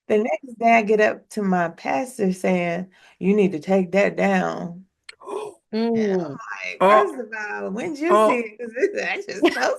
The next day, I get up to my pastor saying, "You need to take that down." And I'm Mm. like, Oh, first of all, when did you see oh. it? Because this actually so.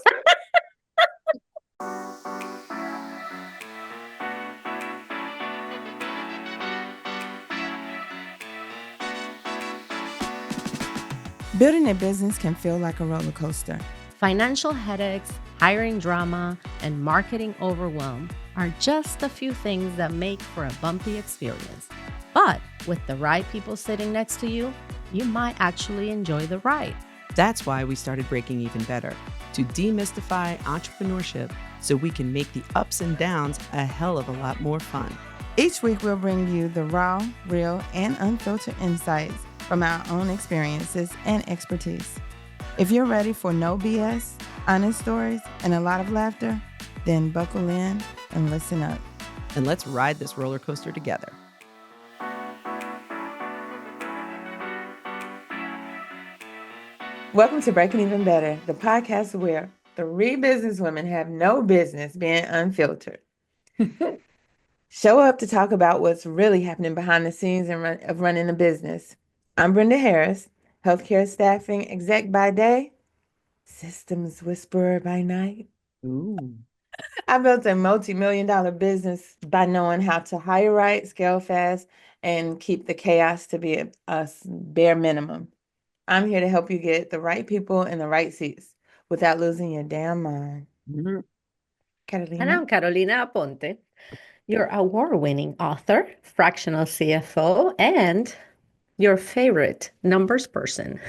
Building a business can feel like a roller coaster. Financial headaches, hiring drama, and marketing overwhelm are just a few things that make for a bumpy experience. But with the right people sitting next to you, you might actually enjoy the ride. That's why we started Breaking Even Better, to demystify entrepreneurship so we can make the ups and downs a hell of a lot more fun. Each week, we'll bring you the raw, real, and unfiltered insights from our own experiences and expertise. If you're ready for no BS, honest stories, and a lot of laughter, then buckle in and listen up. And let's ride this roller coaster together. Welcome to Breaking Even Better, the podcast where three businesswomen have no business being unfiltered. Show up to talk about what's really happening behind the scenes of running a business. I'm Brenda Harris, healthcare staffing exec by day, systems whisperer by night. Ooh. I built a multi-million-dollar business by knowing how to hire right, scale fast, and keep the chaos to be a bare minimum. I'm here to help you get the right people in the right seats without losing your damn mind. Mhm. And Catalina? I'm Carolina Aponte, your award-winning author, fractional CFO, and your favorite numbers person.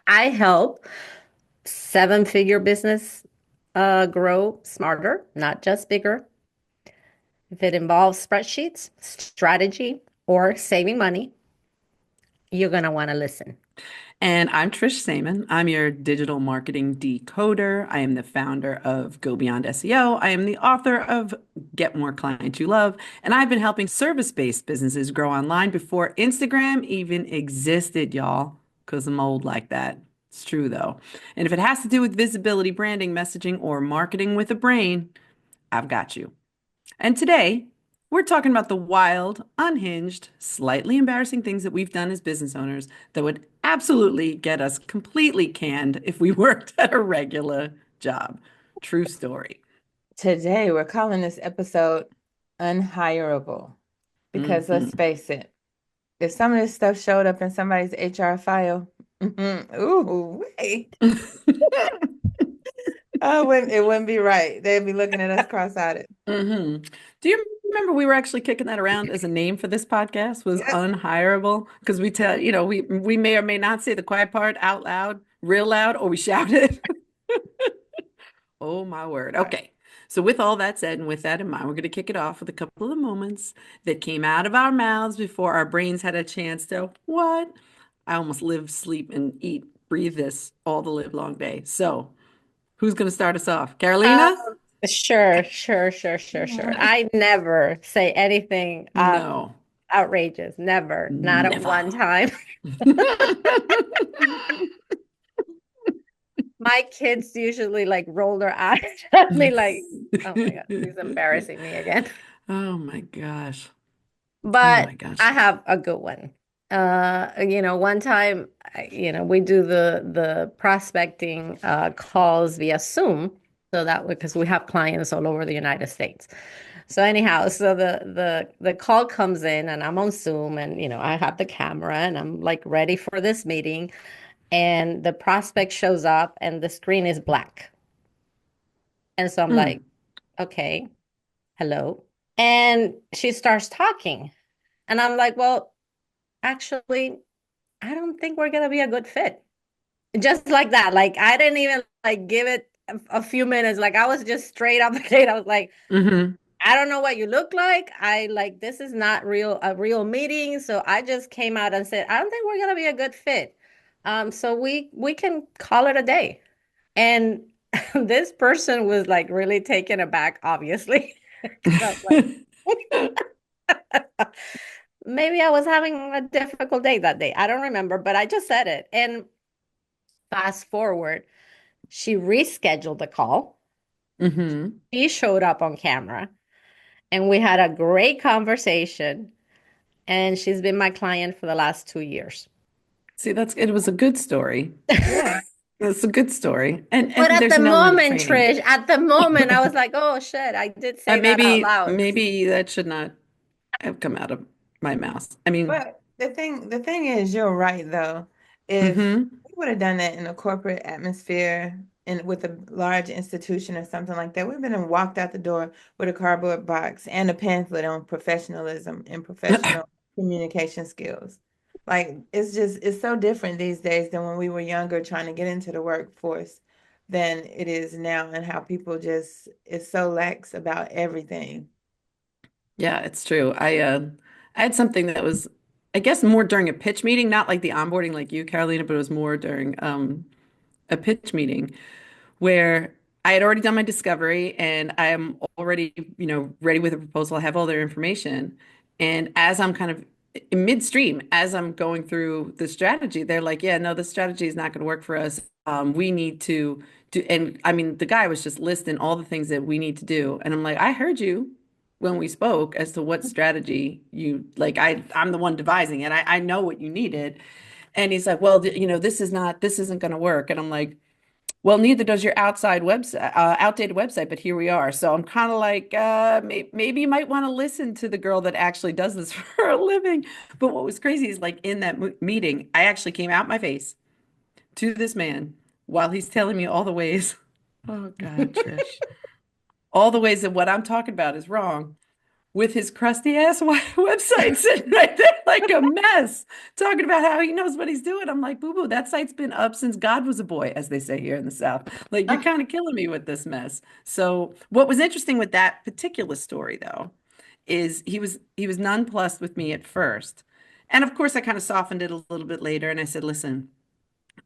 I help seven-figure business grow smarter, not just bigger. If it involves spreadsheets, strategy, or saving money, you're going to want to listen. And I'm Trish Saman. I'm your digital marketing decoder. I am the founder of Go Beyond SEO. I am the author of Get More Clients You Love. And I've been helping service-based businesses grow online before Instagram even existed, y'all, because I'm old like that. It's true, though. And if it has to do with visibility, branding, messaging, or marketing with a brain, I've got you. And today, we're talking about the wild, unhinged, slightly embarrassing things that we've done as business owners that would absolutely get us completely canned if we worked at a regular job. True story. Today, we're calling this episode Unhirable because let's Mhm. face it, if some of this stuff showed up in somebody's HR file, ooh, wait, it wouldn't be right. They'd be looking at us cross-eyed. hmm Do you remember we were actually kicking that around as a name for this podcast was Yep. unhireable? Because we tell, we may or may not say the quiet part out loud, real loud, or we shout it. Oh my word. Okay. So with all that said, and with that in mind, we're going to kick it off with a couple of the moments that came out of our mouths before our brains had a chance to what? I almost live, sleep, and eat, breathe this all the live long day. So who's going to start us off? Um, Carolina? sure. I never say anything No, outrageous. Never. Not at never. one time. My kids usually like roll their eyes at me like, oh my God, he's embarrassing me again. Oh my gosh. Oh But my gosh. I have a good one. One time, we do the prospecting calls via Zoom. So that because we have clients all over the United States. So anyhow, so the call comes in and I'm on Zoom and I have the camera and I'm like ready for this meeting and the prospect shows up and the screen is black. And so I'm like, Mm. okay, hello. And she starts talking. And I'm like, well, actually, I don't think we're gonna be a good fit. Just like that. Like I didn't even like give it a few minutes. Like I was just straight up the gate. I was like, hmm I don't know what you look like. I like this is not a real meeting. So I just came out and said, I don't think we're gonna be a good fit. So we can call it a day. And this person was like really taken aback, obviously. Because I was like, maybe I was having a difficult day that day. I don't remember, but I just said it. And fast forward, she rescheduled the call. Mm-hmm. He showed up on camera and we had a great conversation. And she's been my client for the last 2 years. See, it was a good story. Yeah. It's a good story. But And at there's the an element of moment, training. Trish, at the moment, I was like, oh shit, I did say that out loud. Maybe that should not have come out of my mouth. I mean, But the thing is, you're right though. If mm-hmm. we would have done that in a corporate atmosphere and with a large institution or something like that, we've been and walked out the door with a cardboard box and a pamphlet on professionalism and professional communication skills. Like it's so different these days than when we were younger trying to get into the workforce than it is now, and how people just is so lax about everything. Yeah, it's true. I had something that was, I guess, more during a pitch meeting, not like the onboarding like you, Carolina, but it was more during a pitch meeting where I had already done my discovery and I am already, ready with a proposal. I have all their information. And as I'm kind of in midstream, as I'm going through the strategy, they're like, yeah, no, this strategy is not going to work for us. We need to do, and I mean, the guy was just listing all the things that we need to do. And I'm like, I heard you when we spoke as to what strategy you like. I'm the one devising it. I know what you needed. And he's like, well, this isn't going to work. And I'm like, well, neither does your outdated website, but here we are. So I'm kind of like, maybe you might want to listen to the girl that actually does this for a living. But what was crazy is like in that meeting, I actually came out my face to this man while he's telling me all the ways. Oh God, Trish, all the ways that what I'm talking about is wrong with his crusty ass website sitting right there like a mess, talking about how he knows what he's doing. I'm like, boo boo, that site's been up since God was a boy, as they say here in the South. Like, you're kind of killing me with this mess. So, what was interesting with that particular story, though, is he was nonplussed with me at first. And of course, I kind of softened it a little bit later and I said, listen,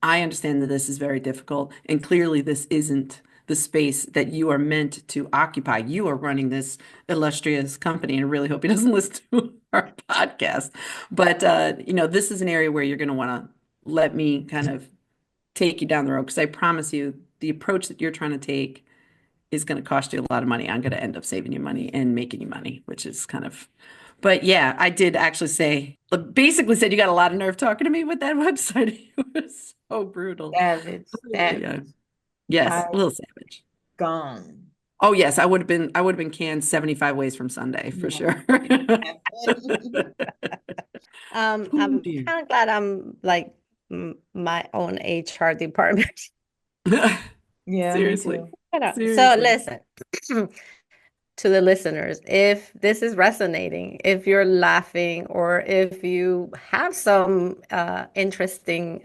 I understand that this is very difficult, and clearly this isn't the space that you are meant to occupy. You are running this illustrious company, and I really hope he doesn't listen to our podcast. But this is an area where you're going to want to let me kind of take you down the road because I promise you, the approach that you're trying to take is going to cost you a lot of money. I'm going to end up saving you money and making you money, which is kind of. But yeah, I did actually say, basically said you got a lot of nerve talking to me with that website. It was so brutal. Savage, Yeah. savage, Yes, a I little savage. gone. Oh yes, I would have been canned 75 ways from Sunday for No. sure. Oh I'm dear. kind of glad I'm like my own HR department. Yeah, me Seriously. too. So Seriously. listen, to the listeners, if this is resonating, if you're laughing, or if you have some interesting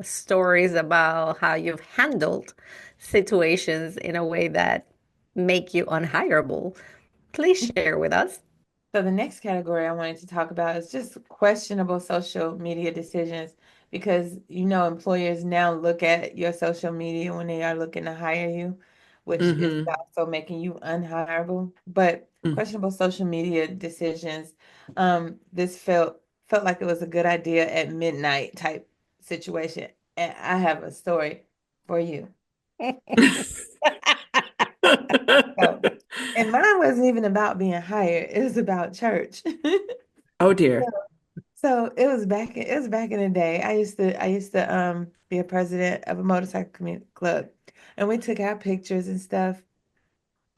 stories about how you've handled situations in a way that make you unhireable, please share with us. So the next category I wanted to talk about is just questionable social media decisions, because employers now look at your social media when they are looking to hire you, which is Hmm. also making you unhireable. But questionable social media decisions, this felt like it was a good idea at midnight type situation. And I have a story for you. So, and mine wasn't even about being hired, it was about church. Oh dear. So it was back in the day. I used to be a president of a motorcycle community club, and we took our pictures and stuff.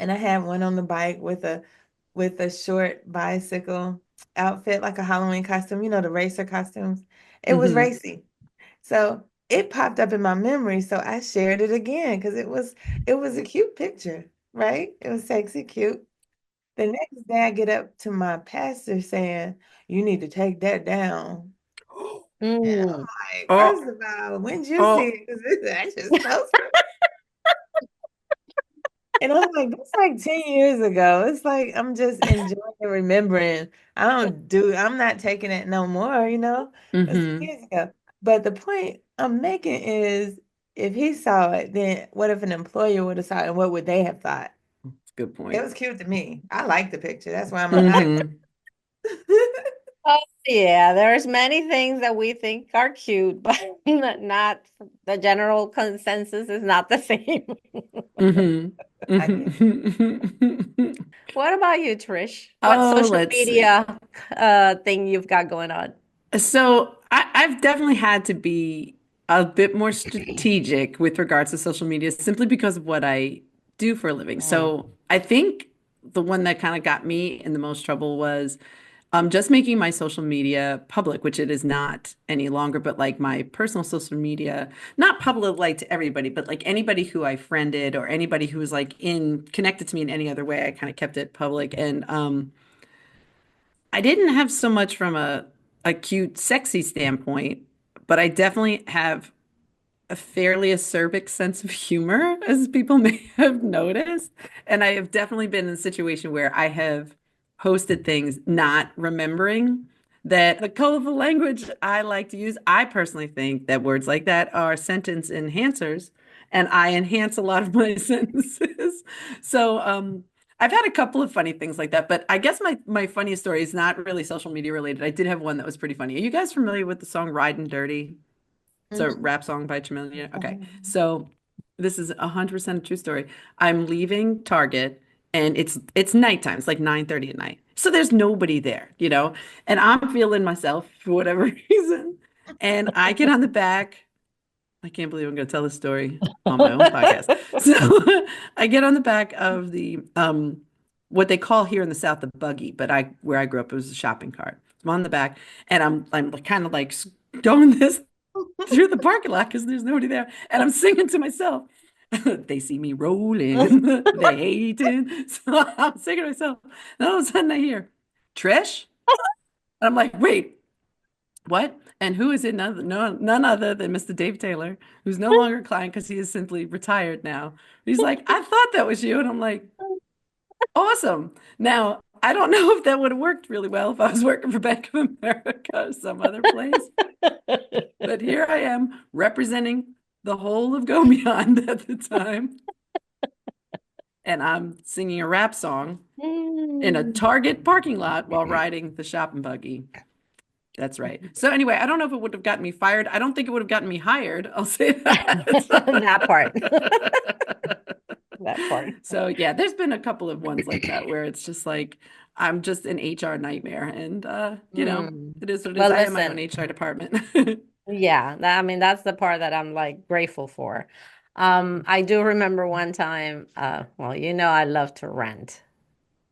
And I had one on the bike with a short bicycle outfit, like a Halloween costume, the racer costumes. It was Hmm. racy. So it popped up in my memory. So I shared it again because it was a cute picture, right? It was sexy, cute. The next day I get up to my pastor saying, "You need to take that down." And I'm Mm. like, Oh, first of all, when did you see oh. it? Because I just posted. And I'm like, that's like 10 years ago. It's like I'm just enjoying and remembering. I'm not taking it no more, It was 10 Hmm. years ago. But the point I'm making is, if he saw it, then what if an employer would have saw it, and what would they have thought? Good It point. was cute to me. I like the picture. That's why I'm alive. Hmm. Oh, yeah, there's many things that we think are cute, but not the general consensus is not the same. Hmm. I get it. What about you, Trish? What Oh, social let's see. media thing you've got going on? So I've definitely had to be a bit more strategic with regards to social media simply because of what I do for a living. Mm. So I think the one that kind of got me in the most trouble was just making my social media public, which it is not any longer, but like my personal social media, not public like to everybody, but like anybody who I friended or anybody who was like in connected to me in any other way, I kind of kept it public. And I didn't have so much from a cute, sexy standpoint, but I definitely have a fairly acerbic sense of humor, as people may have noticed. And I have definitely been in a situation where I have posted things not remembering that the colorful language I like to use. I personally think that words like that are sentence enhancers, and I enhance a lot of my sentences. So, I've had a couple of funny things like that, but I guess my funniest story is not really social media related. I did have one that was pretty funny. Are you guys familiar with the song "Riding Dirty"? It's a rap song by Chameleon. Okay. So this is 100% a true story. I'm leaving Target and it's nighttime. It's like 9:30 at night. So there's nobody there, you know, and I'm feeling myself for whatever reason. And I get on the back. I can't believe I'm going to tell this story on my own podcast. So I get on the back of the what they call here in the South the buggy, but I where I grew up it was a shopping cart. I'm on the back and I'm kind of like going this through the parking lot because there's nobody there. And I'm singing to myself. They see me rolling, they hating. So I'm singing to myself. And all of a sudden I hear, Trish? And I'm like, wait, what? And who is it? None other than Mr. Dave Taylor, who's no longer a client because he is simply retired now. He's like, I thought that was you. And I'm like, awesome. Now, I don't know if that would have worked really well if I was working for Bank of America or some other place. But here I am representing the whole of Go Beyond at the time. And I'm singing a rap song in a Mm. Target parking lot while riding the shopping buggy. That's right. So anyway, I don't know if it would have gotten me fired. I don't think it would have gotten me hired. I'll say That part. that. That part. So yeah, there's been a couple of ones like that where it's just like I'm just an HR nightmare and you know, Mm. it is what it is. Well, I have my own listen, HR department. yeah, I mean, that's the part that I'm like grateful for. I do remember one time, well, I love to rent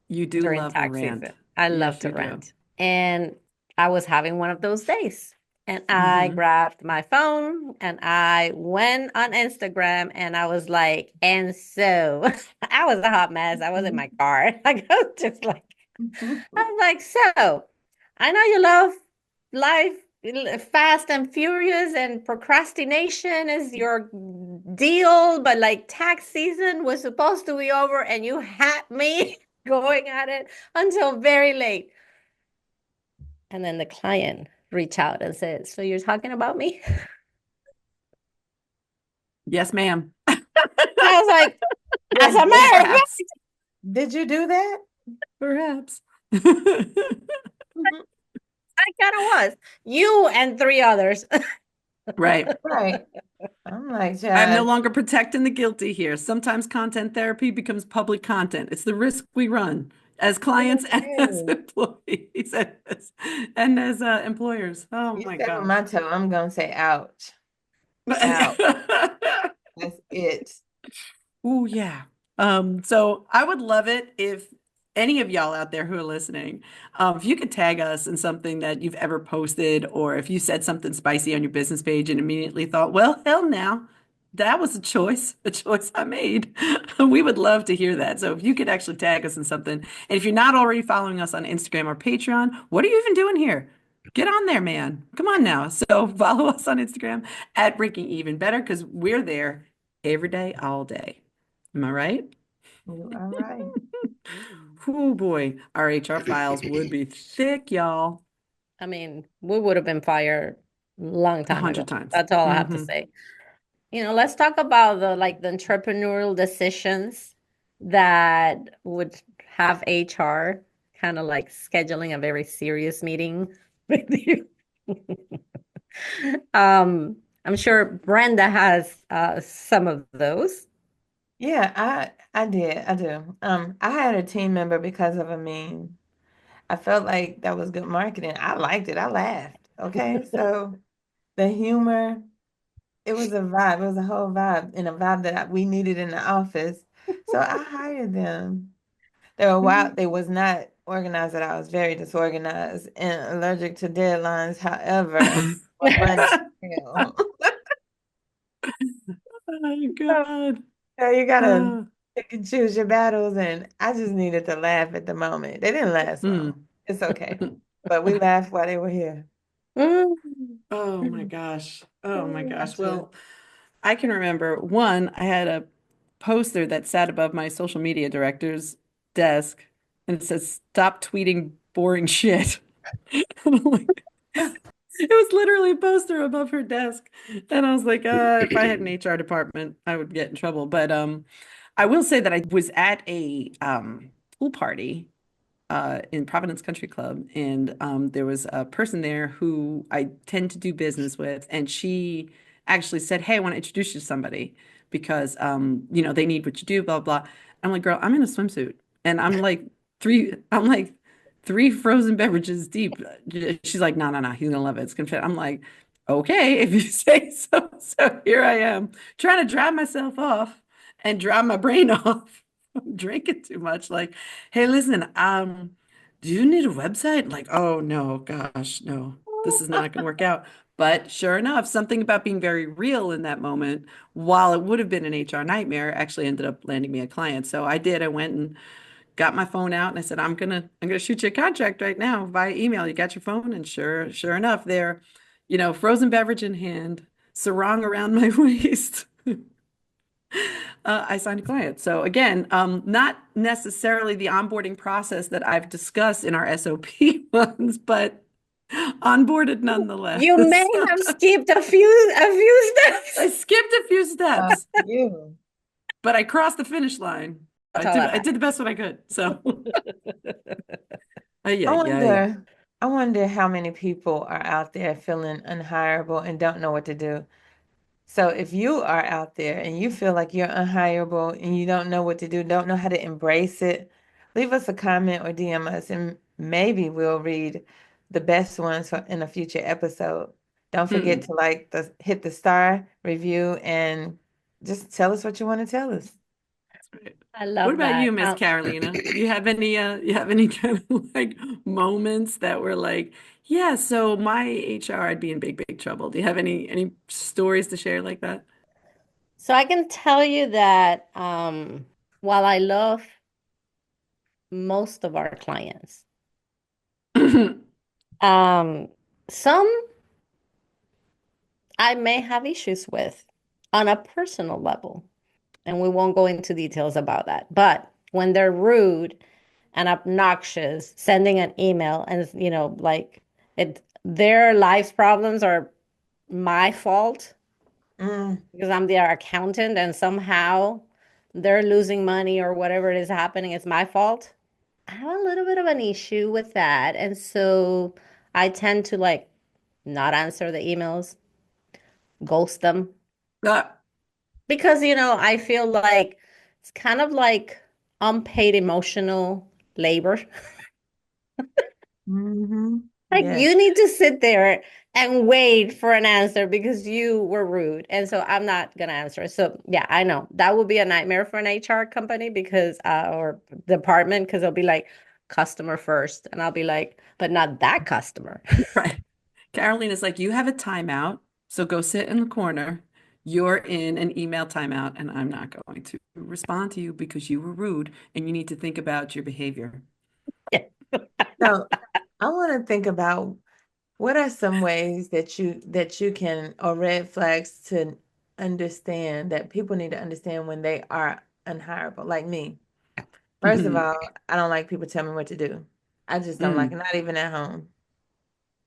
You do during love a tax rant. season. I love Yes, to you do. rent. And I was having one of those days. And I Hmm. grabbed my phone and I went on Instagram and I was like, and so I was a hot mess. I was in my car. Like, I was just like, I'm like, so I know you love life fast and furious and procrastination is your deal, but like tax season was supposed to be over and you had me going at it until very late. And then the client reached out and said, so you're talking about me? Yes, ma'am. I was like, as Wait, a matter of Perhaps. did you do that? Perhaps. I kind of was. You and three others. Right. Right. I'm like, I'm no child, longer protecting the guilty here. Sometimes content therapy becomes public content. It's the risk we run as it clients and as is. employees and as employers. Oh You my step on my gosh. toe, I'm gonna say, ouch, ouch. That's it. Oh yeah. So I would love it if any of y'all out there who are listening, if you could tag us in something that you've ever posted, or if you said something spicy on your business page and immediately thought, well, hell now, that was a choice I made. We would love to hear that. So if you could actually tag us in something, and if you're not already following us on Instagram or Patreon, what are you even doing here? Get on there, man. Come on now. So follow us on Instagram at Breaking Even Better because we're there every day, all day. Am I right? You are right. Oh boy, our HR files would be thick, y'all. I mean, we would have been fired a long A time ago. hundred times. That's all I have to Hmm. say. Let's talk about the entrepreneurial decisions that would have HR kind of like scheduling a very serious meeting. with you. I'm sure Brenda has some of those. Yeah, I did. I do. I had a team member because of a meme. I felt like that was good marketing. I liked it. I laughed. Okay. So the humor, it was a vibe. It was a whole vibe and a vibe that we needed in the office. So I hired them. They were wild. They was not organized at all. I was very disorganized and allergic to deadlines. However, were funny as hell. Oh So God. you gotta Uh, pick and choose your battles, and I just needed to laugh at the moment. They didn't last mm. long. It's okay. But we laughed while they were here. Mm. Oh my gosh. Oh my gosh. Gotcha. Well, I can remember one, I had a poster that sat above my social media director's desk and it says, "Stop tweeting boring shit." And I'm like, it was literally a poster above her desk. And I was like, if I had an HR department, I would get in trouble. But I will say that I was at a pool party in Providence Country Club, and there was a person there who I tend to do business with, and she actually said, "Hey, I want to introduce you to somebody because they need what you do, blah blah." I'm like, "Girl, I'm in a swimsuit, and I'm like three frozen beverages deep." She's like, "No, no, no, he's gonna love it. It's gonna fit." I'm like, "Okay, if you say so." So here I am trying to dry myself off and dry my brain off. I'm drinking too much. Like, hey, listen, do you need a website? Like, oh no, gosh, no, this is not gonna work out. But sure enough, something about being very real in that moment, while it would have been an HR nightmare, actually ended up landing me a client. So I did. I went and got my phone out and I said, I'm gonna shoot you a contract right now via email. You got your phone? And sure enough, there, frozen beverage in hand, sarong around my waist. I signed a client. So again, not necessarily the onboarding process that I've discussed in our SOP ones, but onboarded You may nonetheless. have skipped a few I steps. skipped a few steps, You. but I crossed the finish line. That's all that I did matters. the best what I could. So, yeah, I yeah. wonder, I wonder how many people are out there feeling unhireable and don't know what to do. So if you are out there and you feel like you're unhireable and you don't know what to do, don't know how to embrace it, leave us a comment or DM us and maybe we'll read the best ones in a future episode. Don't forget Mm, to hit the star review and just tell us what you want to tell us. that's right. I What love about you, that. Miss Carolina? You have any kind of like moments that were like, yeah, so my HR, I'd be in big trouble. Do you have any stories to share like that? So I can tell you that while I love most of our clients, um, some I may have issues with on a personal level, and we won't go into details about that. But when they're rude and obnoxious, sending an email and like their life's problems are my fault Mm, because I'm their accountant and somehow they're losing money or whatever it is happening, it's my fault. I have a little bit of an issue with that. And so I tend to like not answer the emails, ghost them Ah, because, I feel like it's kind of like unpaid emotional labor. hmm. Like Yes. you need to sit there and wait for an answer because you were rude. And so I'm not gonna answer. So yeah, I know that would be a nightmare for an HR company because or department because they'll be like customer first. And I'll be like, but not that customer. right. Carolina's like, you have a timeout, so go sit in the corner. You're in an email timeout, and I'm not going to respond to you because you were rude and you need to think about your behavior. So I want to think about what are some ways that you can or red flags to understand that people need to understand when they are unhireable, like me. First of Mhm. all, I don't like people tell me what to do. I just don't like it, Mm, not even at home.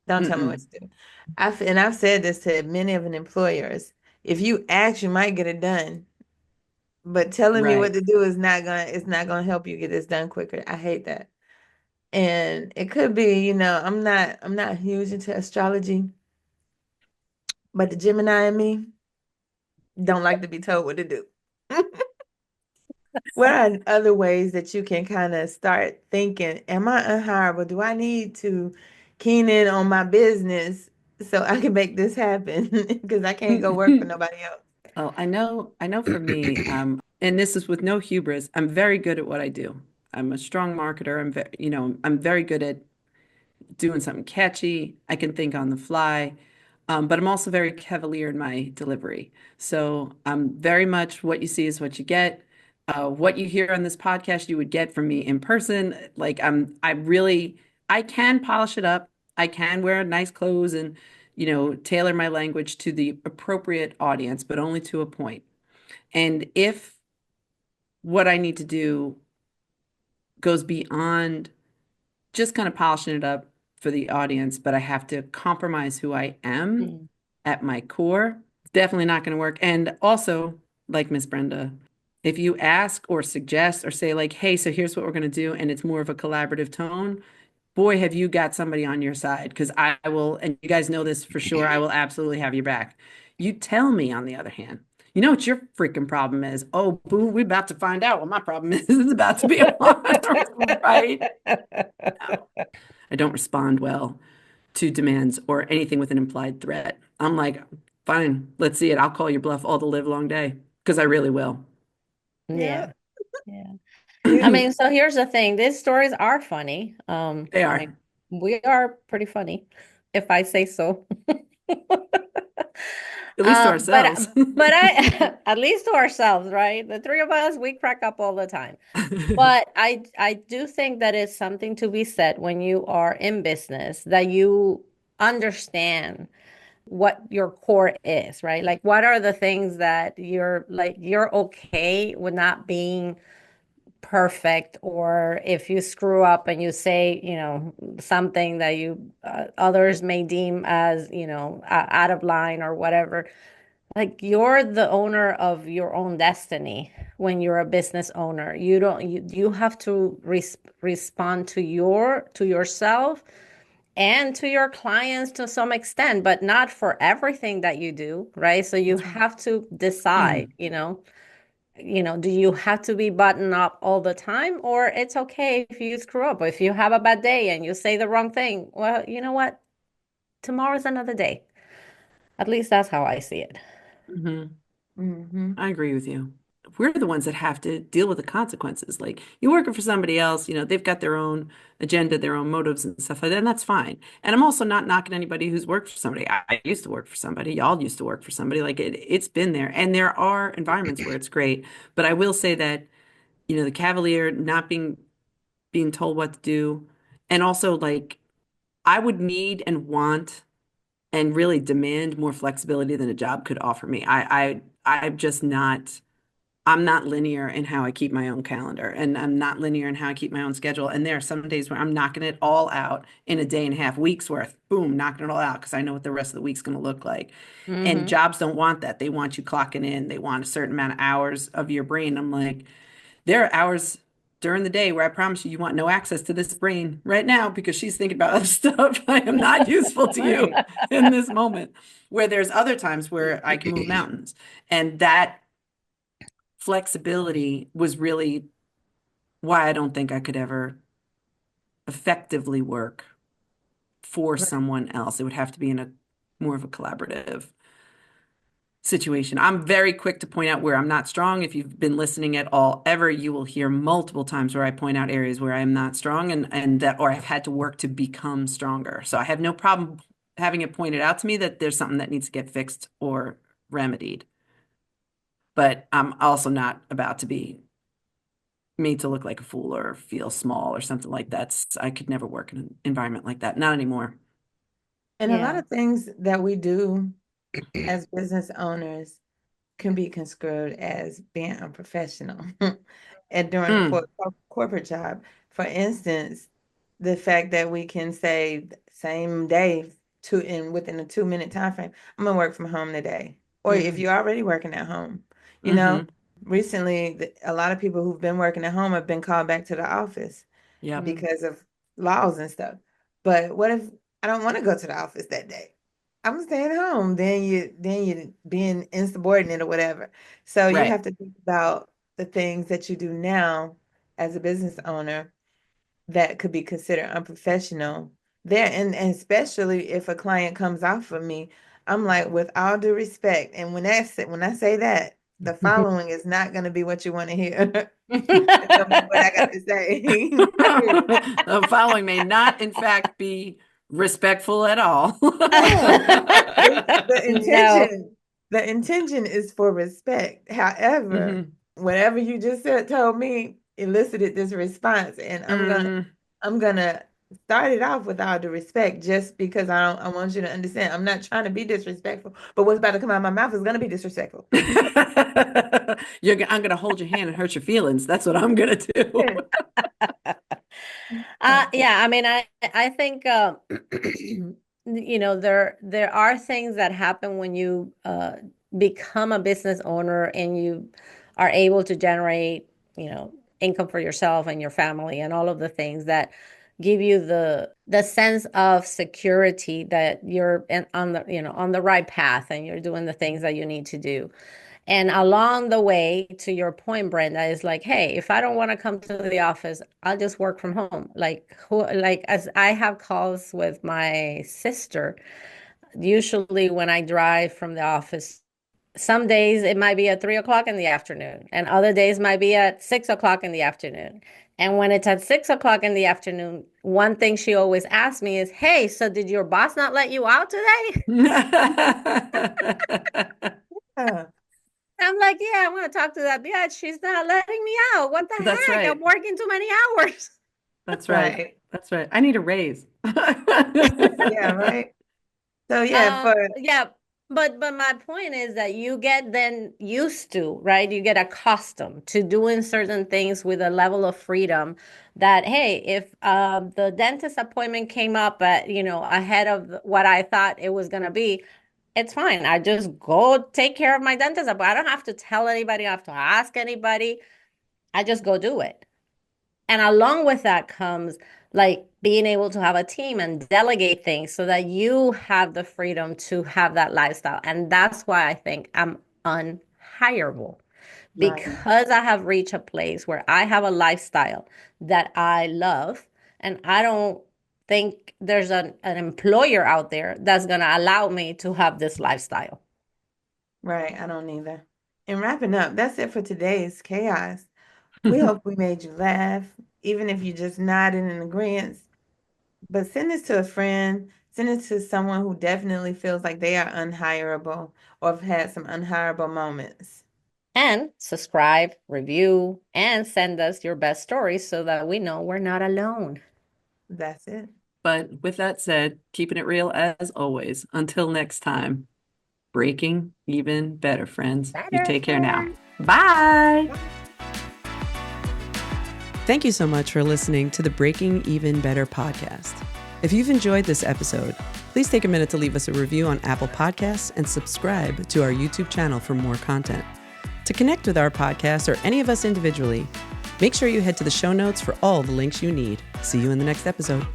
Don't tell me what mm-mm. to do. I've said this to many of an employers. If you ask, you might get it done. But telling me what Right. to do is not gonna it's not gonna help you get this done quicker. I hate that. And it could be, I'm not huge into astrology, but the Gemini in me don't like to be told what to do. What are other ways that you can kind of start thinking, am I unhireable? Do I need to keen in on my business so I can make this happen? Because I can't go work for nobody else. Oh, I know for me, and this is with no hubris, I'm very good at what I do. I'm a strong marketer. I'm very good at doing something catchy. I can think on the fly. But I'm also very cavalier in my delivery. So I'm very much what you see is what you get. What you hear on this podcast, you would get from me in person. Like I can polish it up. I can wear nice clothes and, tailor my language to the appropriate audience, but only to a point. And if what I need to do goes beyond just kind of polishing it up for the audience, but I have to compromise who I am Mm. at my core. It's definitely not going to work. And also, like Miss Brenda, if you ask or suggest or say, like, hey, so here's what we're going to do, and it's more of a collaborative tone, boy, have you got somebody on your side. Because I will, and you guys know this for sure, I will absolutely have your back. You tell me, on the other hand, you know what your freaking problem is? Oh, boo, we're about to find out what my problem is. It's about to be on, right? No. I don't respond well to demands or anything with an implied threat. I'm like, fine, let's see it. I'll call your bluff all the live long day because I really will. Yeah. Yeah. Yeah. I You, mean, so here's the thing. These stories are funny. They I are. mean, we are pretty funny, if I say so. At least to ourselves. But I at least to ourselves, right? The three of us, we crack up all the time. But I do think that it's something to be said when you are in business that you understand what your core is, right? Like what are the things that you're okay with not being perfect, or if you screw up and you say, something that you others may deem as, out of line or whatever. Like you're the owner of your own destiny when you're a business owner. You don't you have to respond to yourself and to your clients to some extent, but not for everything that you do, right? So you That's right. have to decide, do you have to be buttoned up all the time, or it's okay if you screw up, or if you have a bad day and you say the wrong thing? Well, you know what? Tomorrow's another day. At least that's how I see it. Mhm. Mm-hmm. I agree with you. We're the ones that have to deal with the consequences. Like you're working for somebody else, they've got their own agenda, their own motives and stuff like that, and that's fine. And I'm also not knocking anybody who's worked for somebody. I used to work for somebody. Y'all used to work for somebody. Like it's been there. And there are environments where it's great. But I will say that, the cavalier not being told what to do, and also like I would need and want and really demand more flexibility than a job could offer me. I'm just not. I'm not linear in how I keep my own calendar, and I'm not linear in how I keep my own schedule. And there are some days where I'm knocking it all out in a day and a half, weeks worth, boom, knocking it all out because I know what the rest of the week's going to look like. And Mm-hmm. jobs don't want that. They want you clocking in. They want a certain amount of hours of your brain. I'm like, there are hours during the day where I promise you, you want no access to this brain right now because she's thinking about other stuff. I am not useful to you Right. in this moment. Where there's other times where I can move mountains. And that flexibility was really why I don't think I could ever effectively work for Right. someone else. It would have to be in a more of a collaborative situation. I'm very quick to point out where I'm not strong. If you've been listening at all ever, you will hear multiple times where I point out areas where I am not strong and that or I've had to work to become stronger. So I have no problem having it pointed out to me that there's something that needs to get fixed or remedied. But I'm also not about to be made to look like a fool or feel small or something like that. I could never work in an environment like that. Not anymore. And a lot Yeah. of things that we do as business owners can be construed as being unprofessional and during for Mm, a corporate job. For instance, the fact that we can say same day within a 2 minute time frame, I'm gonna work from home today. Or if hmm you're already working at home, you know, hmm recently a lot of people who've been working at home have been called back to the office Yep. Mm. because of laws and stuff. But what if I don't want to go to the office that day? I'm staying home. Then you being insubordinate or whatever. So you Right. have to think about the things that you do now as a business owner that could be considered unprofessional there. And especially if a client comes off of me, I'm like, with all due respect, and when I say that, the following is not going to be what you want to hear. It's gonna be what I got to say. The following may not, in fact, be respectful at all. No, the No. intention is for respect. However, Mhm. whatever you just told me elicited this response, and I'm gonna start it off with all due respect, just because I want you to understand. I'm not trying to be disrespectful, but what's about to come out of my mouth is gonna be disrespectful. I'm going to hold your hand and hurt your feelings. That's what I'm going to do. Yeah, I mean, I think there are things that happen when you become a business owner and you are able to generate, income for yourself and your family and all of the things that give you the sense of security that you're on the right path and you're doing the things that you need to do. And along the way, to your point, Brenda, is like, hey, if I don't want to come to the office, I'll just work from home. Like as I have calls with my sister, usually when I drive from the office, some days it might be at 3 o'clock in the afternoon, and other days might be at 6 o'clock in the afternoon. And when it's at 6 o'clock in the afternoon, one thing she always asks me is, hey, so did your boss not let you out today? Yeah, I'm like, yeah, I'm gonna talk to that bitch. She's not letting me out. What the That's heck? I'm right. working too many hours. That's right. right. That's right. I need a raise. Yeah, right. So yeah, Yeah, but my point is that you get then used to, right? You get accustomed to doing certain things with a level of freedom that, hey, if the dentist appointment came up at, ahead of what I thought it was gonna be, it's fine. I just go take care of my dentist appointment. I don't have to tell anybody, I have to ask anybody. I just go do it. And along with that comes like being able to have a team and delegate things so that you have the freedom to have that lifestyle. And that's why I think I'm unhireable, right, because I have reached a place where I have a lifestyle that I love. And I don't think there's an employer out there that's going to allow me to have this lifestyle. right. I don't either. And wrapping up, that's it for today's chaos. We hope we made you laugh, even if you just nodded in agreement. But send this to a friend, send it to someone who definitely feels like they are unhireable or have had some unhireable moments. And subscribe, review, and send us your best stories so that we know we're not alone. That's it. But with that said, keeping it real as always. Until next time, breaking even better, friends. You Better take care now. friends. Bye. Thank you so much for listening to the Breaking Even Better podcast. If you've enjoyed this episode, please take a minute to leave us a review on Apple Podcasts and subscribe to our YouTube channel for more content. To connect with our podcast or any of us individually, make sure you head to the show notes for all the links you need. See you in the next episode.